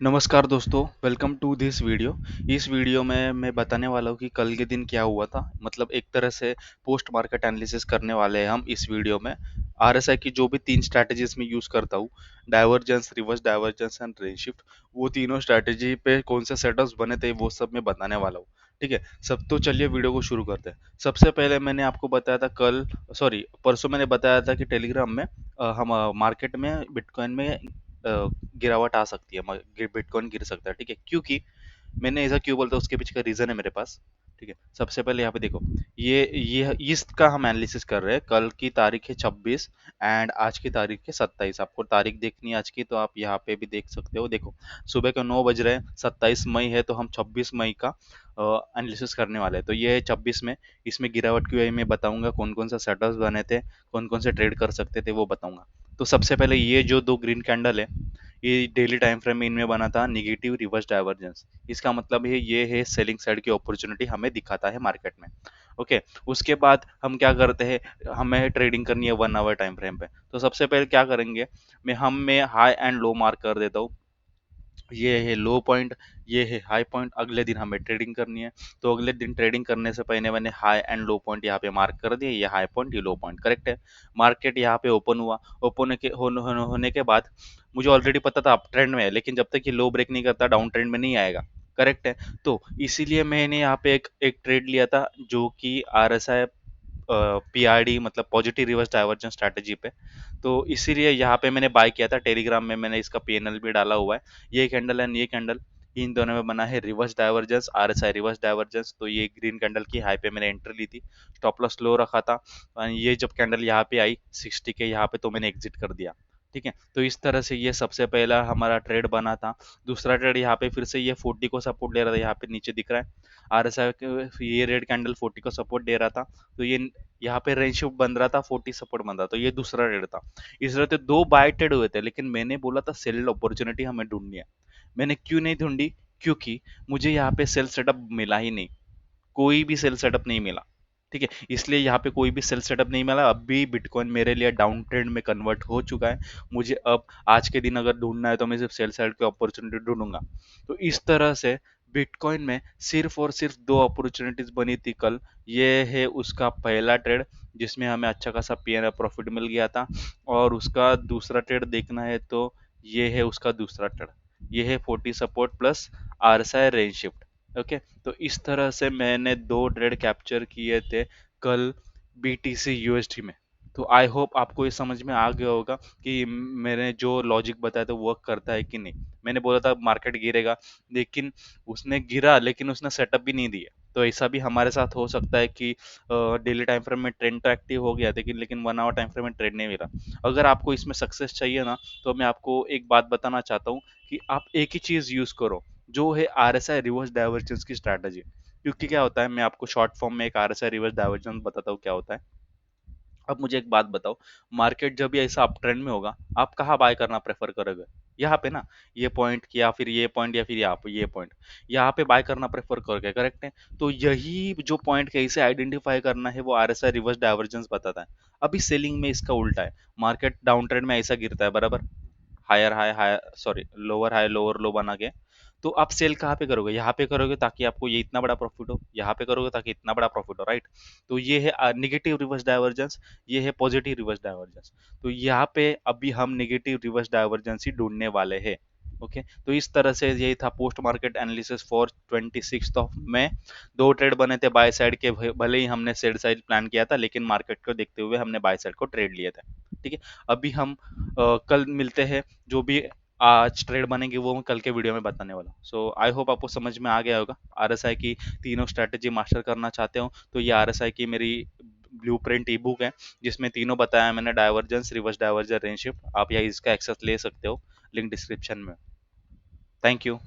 नमस्कार दोस्तों, welcome to this video. इस वीडियो में मैं बताने वाला हूँ कि कल के दिन क्या हुआ था। मतलब एक तरह से पोस्ट मार्केट एनालिसिस करने वाले हैं हम इस वीडियो में। आरएसआई की जो भी 3 स्ट्रैटेजीज़ मैं यूज़ करता हूँ, divergence, reverse divergence and range shift, वो तीनों स्ट्रैटेजी पे कौन से सेटअप्स बने थे, वो सब मैं बताने वाला हूँ। ठीक है? सब तो चलिए वीडियो को शुरू करते हैं। सबसे पहले मैंने आपको बताया था परसों मैंने बताया था कि टेलीग्राम में हम मार्केट में बिटकॉइन में गिरावट आ सकती है, बिटकॉइन गिर सकता है। ठीक है, क्योंकि मैंने ऐसा क्यों बोलता हूँ, उसके पीछे का रीजन है मेरे पास। ठीक है, सबसे पहले यहाँ पे देखो, ये इसका हम एनालिसिस कर रहे हैं। कल की तारीख है 26 एंड आज की तारीख है 27। आपको तारीख देखनी है आज की, तो आप यहाँ पे भी देख सकते हो। देखो, सुबह के 9 बज रहे हैं, 27 मई है, तो हम 26 मई का एनालिसिस करने वाले हैं। तो ये है 26 में, इसमें गिरावट क्यों आई मैं बताऊंगा, कौन कौन सा सेटअप्स बने थे, कौन कौन से ट्रेड कर सकते थे वो बताऊंगा। तो सबसे पहले ये जो दो ग्रीन कैंडल है, ये डेली टाइम फ्रेम में इनमें बना था निगेटिव रिवर्स डाइवर्जेंस। इसका मतलब है ये है सेलिंग साइड की अपॉर्चुनिटी हमें दिखाता है मार्केट में। ओके, उसके बाद हम क्या करते हैं, हमें ट्रेडिंग करनी है 1 आवर टाइम फ्रेम पे। तो सबसे पहले क्या करेंगे, मैं हाई एंड लो मार्क कर देता हूँ। ये है लो पॉइंट, ये है हाई पॉइंट। अगले दिन हमें ट्रेडिंग करनी है, तो अगले दिन ट्रेडिंग करने से पहले मैंने हाई एंड लो पॉइंट यहाँ पे मार्क कर दिया। ये हाई पॉइंट, ये लो पॉइंट, करेक्ट है। मार्केट यहाँ पे ओपन हुआ। होने के बाद मुझे ऑलरेडी पता था अप ट्रेंड में है, लेकिन जब तक ये लो ब्रेक नहीं करता डाउन ट्रेंड में नहीं आएगा। करेक्ट है। तो इसीलिए मैंने यहाँ पे एक ट्रेड लिया था, जो कि आरएसआई पीआरडी, मतलब पॉजिटिव रिवर्स डाइवर्जेंस स्ट्रैटेजी पे। तो इसीलिए यहाँ पे मैंने बाय किया था। टेलीग्राम में मैंने इसका पीएनएल भी डाला हुआ है। ये कैंडल एंड ये कैंडल, इन दोनों में बना है reverse divergence, RSI reverse divergence. तो ये ग्रीन कैंडल की हाई पे मैंने एंट्री ली थी, स्टॉप लॉस लो रखा था। और ये जब कैंडल यहाँ पे आई 60 के यहाँ पे, तो मैंने एग्जिट कर दिया। ठीक है, तो इस तरह से ये सबसे पहला हमारा ट्रेड बना था। दूसरा ट्रेड यहाँ पे फिर से ये 40 को सपोर्ट ले रहा था, यहाँ पे नीचे दिख रहा है आरएसआई। ये रेड कैंडल 40 को सपोर्ट दे रहा था, तो ये यहाँ पे रेंज शिफ्ट बन रहा था, 40 सपोर्ट बन रहा था। तो ये दूसरा ट्रेड था। इस तरह से दो बाय ट्रेड हुए थे, लेकिन मैंने बोला था सेल अपॉर्चुनिटी हमें ढूंढनी है। मैंने क्यों नहीं ढूंढी, क्योंकि मुझे यहाँ पे सेल सेटअप मिला ही नहीं, कोई भी सेल सेटअप नहीं मिला। ठीक है, इसलिए यहाँ पे कोई भी सेल सेटअप नहीं मिला। अभी बिटकॉइन मेरे लिए डाउन ट्रेंड में कन्वर्ट हो चुका है। मुझे अब आज के दिन अगर ढूंढना है, तो मैं सिर्फ सेल साइड की अपॉर्चुनिटी ढूंढूंगा। तो इस तरह से बिटकॉइन में सिर्फ और सिर्फ दो अपॉर्चुनिटीज बनी थी कल। ये है उसका पहला ट्रेड, जिसमें हमें अच्छा खासा पीएनआर प्रॉफिट मिल गया था। और उसका दूसरा ट्रेड देखना है, तो ये है उसका दूसरा ट्रेड। ये है 40 support plus RSI range shift. Okay, तो इस तरह से मैंने दो ट्रेड कैप्चर किए थे कल बीटीसी यूएसडी में। तो आई होप आपको ये समझ में आ गया होगा कि मैंने जो लॉजिक बताया था वर्क करता है कि नहीं। मैंने बोला था मार्केट गिरेगा, लेकिन उसने गिरा, लेकिन उसने सेटअप भी नहीं दिया। तो ऐसा भी हमारे साथ हो सकता है कि डेली टाइम फ्रेम में ट्रेंड तो एक्टिव हो गया, लेकिन 1 आवर टाइम फ्रेम में ट्रेंड नहीं मिला। अगर आपको इसमें सक्सेस चाहिए ना, तो मैं आपको एक बात बताना चाहता हूँ कि आप एक ही चीज़ यूज़ करो, जो है आरएसआई रिवर्स डाइवर्जेंस की स्ट्रैटेजी। क्योंकि क्या होता है, मैं आपको शॉर्ट फॉर्म में एक आरएसआई रिवर्स डाइवर्जेंस बताता हूँ क्या होता है। अब मुझे एक बात बताओ, मार्केट जब ये ऐसा अप ट्रेंड में होगा, आप कहाँ बाय करना प्रेफर करोगे? यहाँ पे ना, ये पॉइंट या फिर ये पॉइंट या फिर यहाँ पे ये पॉइंट, यहाँ पे बाय करना प्रेफर करोगे, करेक्ट है। तो यही जो पॉइंट कैसे आइडेंटिफाई करना है, वो आरएसआई रिवर्स डाइवर्जेंस बताता है। अभी सेलिंग में इसका उल्टा है। मार्केट डाउन ट्रेंड में ऐसा गिरता है बराबर, higher high high sorry lower high lower low बना के। तो आप सेल कहाँ पे करोगे? यहाँ पे करोगे ताकि आपको ये इतना बड़ा प्रॉफिट हो, यहाँ पे करोगे ताकि इतना बड़ा प्रॉफिट हो, राइट। तो ये है निगेटिव रिवर्स डाइवर्जेंस, ये है पॉजिटिव रिवर्स डाइवर्जेंस। तो यहाँ पे अभी हम निगेटिव रिवर्स डाइवर्जेंस ही ढूंढने वाले हैं। ओके, तो इस तरह से यही था पोस्ट मार्केट एनालिसिस फॉर 26 दो ट्रेड बने थे बाय साइड के। भले ही हमने सेल साइड प्लान किया था, लेकिन मार्केट को देखते हुए हमने बाय साइड को ट्रेड लिए थे। ठीक है, अभी हम कल मिलते हैं। जो भी आज ट्रेड बनेगी वो मैं कल के वीडियो में बताने वाला हूँ। सो आई होप आपको समझ में आ गया होगा। आरएसआई की तीनों स्ट्रैटेजी मास्टर करना चाहते हो, तो ये आरएसआई की मेरी ब्लूप्रिंट ई बुक है, जिसमें तीनों बताया मैंने, divergence, reverse diversion, range shift. आप यहाँ इसका एक्सेस ले सकते हो, लिंक डिस्क्रिप्शन में। Thank you.